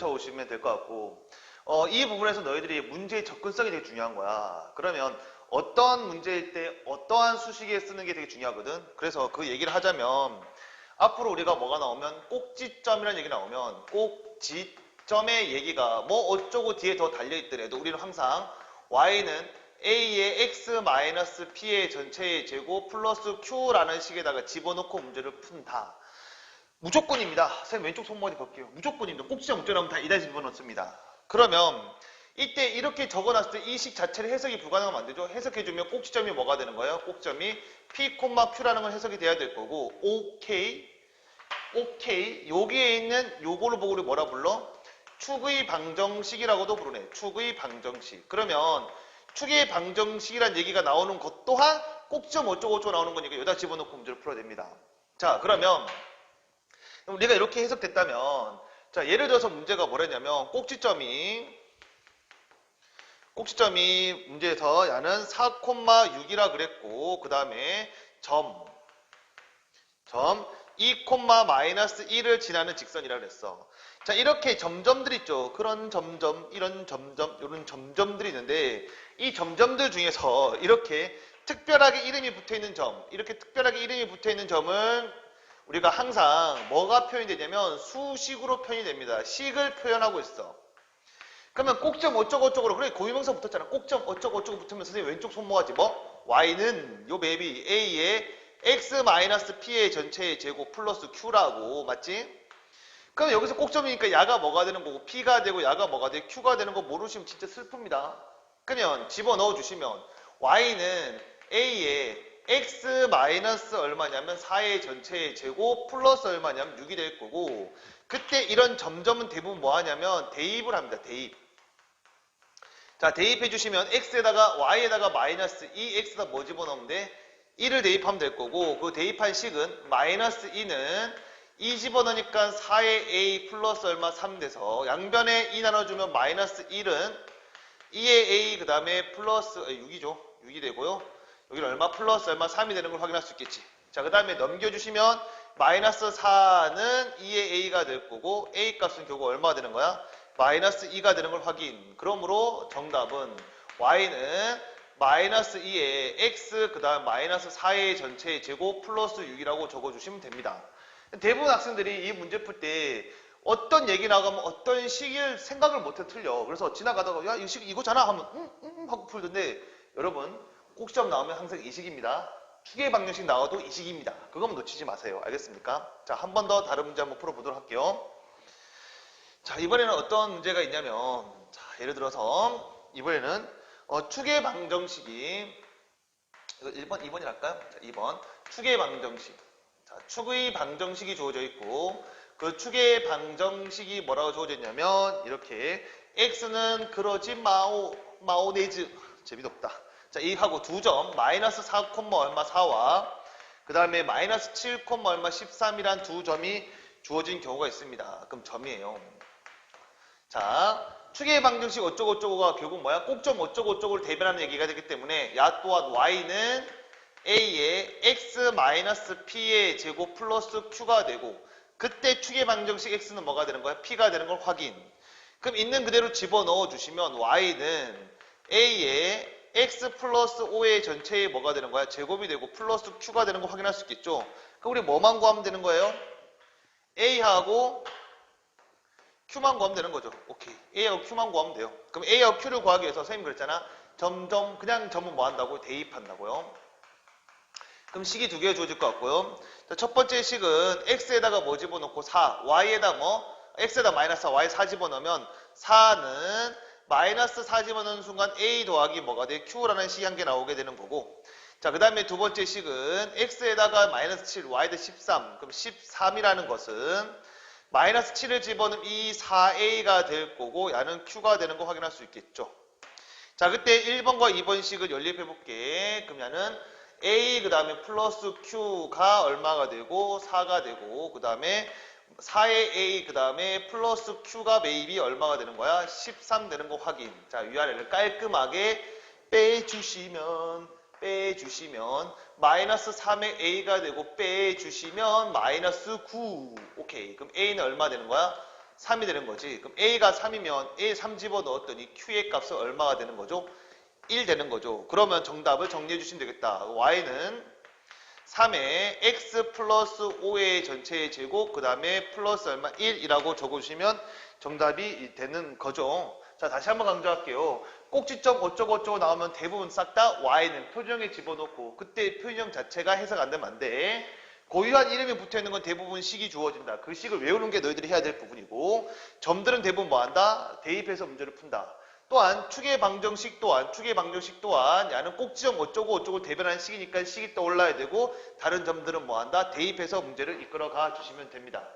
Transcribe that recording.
외쳐오시면 될 것 같고, 이 부분에서 너희들이 문제의 접근성이 되게 중요한 거야. 그러면 어떠한 문제일 때 어떠한 수식에 쓰는 게 되게 중요하거든. 그래서 그 얘기를 하자면 앞으로 우리가 뭐가 나오면 꼭지점이라는 얘기 나오면 꼭지점의 얘기가 뭐 어쩌고 뒤에 더 달려있더라도 우리는 항상 y는 a의 x-p의 전체의 제곱 플러스 q라는 식에다가 집어넣고 문제를 푼다. 무조건입니다. 선생님 왼쪽 손목이 볼게요. 무조건입니다. 꼭지점 목적이라면 다 이다 집어넣습니다. 그러면 이때 이렇게 적어놨을 때 이 식 자체를 해석이 불가능하면 안 되죠. 해석해주면 꼭지점이 뭐가 되는 거예요? 꼭지점이 p, q라는 건 해석이 돼야 될 거고 OK 여기에 있는 요거를 보고 우리 뭐라 불러? 축의 방정식이라고도 부르네. 축의 방정식. 그러면 축의 방정식이란 얘기가 나오는 것 또한 꼭지점 어쩌고 나오는 거니까 여기다 집어넣고 문제를 풀어야 됩니다. 자, 그러면 우리가 이렇게 해석됐다면 자, 예를 들어서 문제가 뭐랬냐면 꼭지점이 문제에서 야는 4,6이라 그랬고 그 다음에 점 2,-1을 지나는 직선이라 그랬어. 자, 이렇게 점점들 있죠. 그런 점점, 이런 점점, 이런 점점들이 있는데 이 점점들 중에서 이렇게 특별하게 이름이 붙어있는 점, 이렇게 특별하게 이름이 붙어있는 점은 우리가 항상 뭐가 표현이 되냐면 수식으로 표현이 됩니다. 식을 표현하고 있어. 그러면 꼭점 어쩌고저쩌고로 그래 고유명사 붙었잖아. 꼭점 어쩌고저쩌고 붙으면 선생님 왼쪽 손모가지 뭐? y는 요 맵이 a의 x-p의 전체의 제곱 플러스 q라고 맞지? 그럼 여기서 꼭점이니까 야가 뭐가 되는 거고 p가 되고 야가 뭐가 되고 q가 되는 거 모르시면 진짜 슬픕니다. 그러면 집어넣어 주시면 y는 a의 x 마이너스 얼마냐면 4의 전체의 제곱 플러스 얼마냐면 6이 될 거고 그때 이런 점점은 대부분 뭐 하냐면 대입을 합니다. 대입. 자, 대입해 주시면 x에다가 y에다가 마이너스 2x에다 뭐 집어넣으면 돼? 1을 대입하면 될 거고 그 대입한 식은 마이너스 2는 2 집어넣으니까 4의 a 플러스 얼마 3 돼서 양변에 2 나눠주면 마이너스 1은 2의 a 그 다음에 플러스 6이죠. 6이 되고요. 여기는 얼마 플러스 얼마 3이 되는 걸 확인할 수 있겠지. 자, 그 다음에 넘겨주시면 마이너스 4는 2의 a가 될 거고 a 값은 결국 얼마 되는 거야? 마이너스 2가 되는 걸 확인. 그러므로 정답은 y는 마이너스 2의 x 그 다음 마이너스 4의 전체의 제곱 플러스 6이라고 적어주시면 됩니다. 대부분 학생들이 이 문제 풀 때 어떤 얘기 나가면 어떤 식을 생각을 못해 틀려. 그래서 지나가다가 야, 이 식 이거잖아 하면 하고 풀던데 여러분 꼭지점 나오면 항상 이 식입니다. 축의 방정식 나와도 이 식입니다. 그건 놓치지 마세요. 알겠습니까? 자, 한 번 더 다른 문제 한번 풀어보도록 할게요. 자, 이번에는 어떤 문제가 있냐면 자, 예를 들어서 이번에는 축의 방정식이 1번, 2번이 할까요? 자, 2번 축의 방정식. 자, 축의 방정식이 주어져 있고 그 축의 방정식이 뭐라고 주어져 있냐면 이렇게 x는 그러지 마오네즈 재미도 없다. 자, 이하고 두 점 마이너스 4, 얼마 4와 그 다음에 마이너스 7, 얼마 13이란 두 점이 주어진 경우가 있습니다. 그럼 점이에요. 자, 축의 방정식 어쩌고저쩌고가 결국 뭐야? 꼭점 어쩌고저쩌고를 대변하는 얘기가 되기 때문에 야 또한 y는 a의 x-p의 제곱 플러스 q가 되고 그때 축의 방정식 x는 뭐가 되는 거야? p가 되는 걸 확인. 그럼 있는 그대로 집어넣어 주시면 y는 a의 x 플러스 5의 전체의 뭐가 되는 거야? 제곱이 되고 플러스 q가 되는 거 확인할 수 있겠죠? 그럼 우리 뭐만 구하면 되는 거예요? a하고 q만 구하면 되는 거죠. 오케이. a하고 q만 구하면 돼요. 그럼 a하고 q를 구하기 위해서 선생님 그랬잖아. 점점 그냥 점은 뭐 한다고요? 대입한다고요. 그럼 식이 두 개가 주어질 것 같고요. 자, 첫 번째 식은 x에다가 뭐 집어넣고 4, y에다 뭐 x에다 마이너스 4, y 4 집어넣으면 4는 마이너스 4 집어넣는 순간 a 더하기 뭐가 돼? q라는 식이 한 개 나오게 되는 거고 자, 그 다음에 두 번째 식은 x에다가 마이너스 7, y에다 13 그럼 13이라는 것은 마이너스 7을 집어넣으면 이 4a가 될 거고 야는 q가 되는 거 확인할 수 있겠죠. 자, 그때 1번과 2번 식을 연립해 볼게. 그럼 야는 a 그 다음에 플러스 q가 얼마가 되고 4가 되고 그 다음에 4의 a 그 다음에 플러스 q가 매입이 얼마가 되는 거야? 13 되는 거 확인. 자, 위아래를 깔끔하게 빼주시면 마이너스 3의 a가 되고 빼주시면 마이너스 9. 오케이. 그럼 a는 얼마 되는 거야? 3이 되는 거지. 그럼 A가 3이면 A 3 집어넣었더니 Q의 값은 얼마가 되는 거죠? 1 되는 거죠. 그러면 정답을 정리해 주시면 되겠다. Y는 3에 x 플러스 5의 전체의 제곱 그 다음에 플러스 얼마 1이라고 적어주시면 정답이 되는 거죠. 자, 다시 한번 강조할게요. 꼭지점 어쩌고 나오면 대부분 싹 다 y는 표준형에 집어넣고 그때 표준형 자체가 해석 안 되면 안 돼. 고유한 이름이 붙어있는 건 대부분 식이 주어진다. 그 식을 외우는 게 너희들이 해야 될 부분이고 점들은 대부분 뭐 한다? 대입해서 문제를 푼다. 또한 축의 방정식 또한 야는 꼭지점 어쩌고 대변하는 식이니까 식이 떠올라야 되고 다른 점들은 뭐 한다? 대입해서 문제를 이끌어가 주시면 됩니다.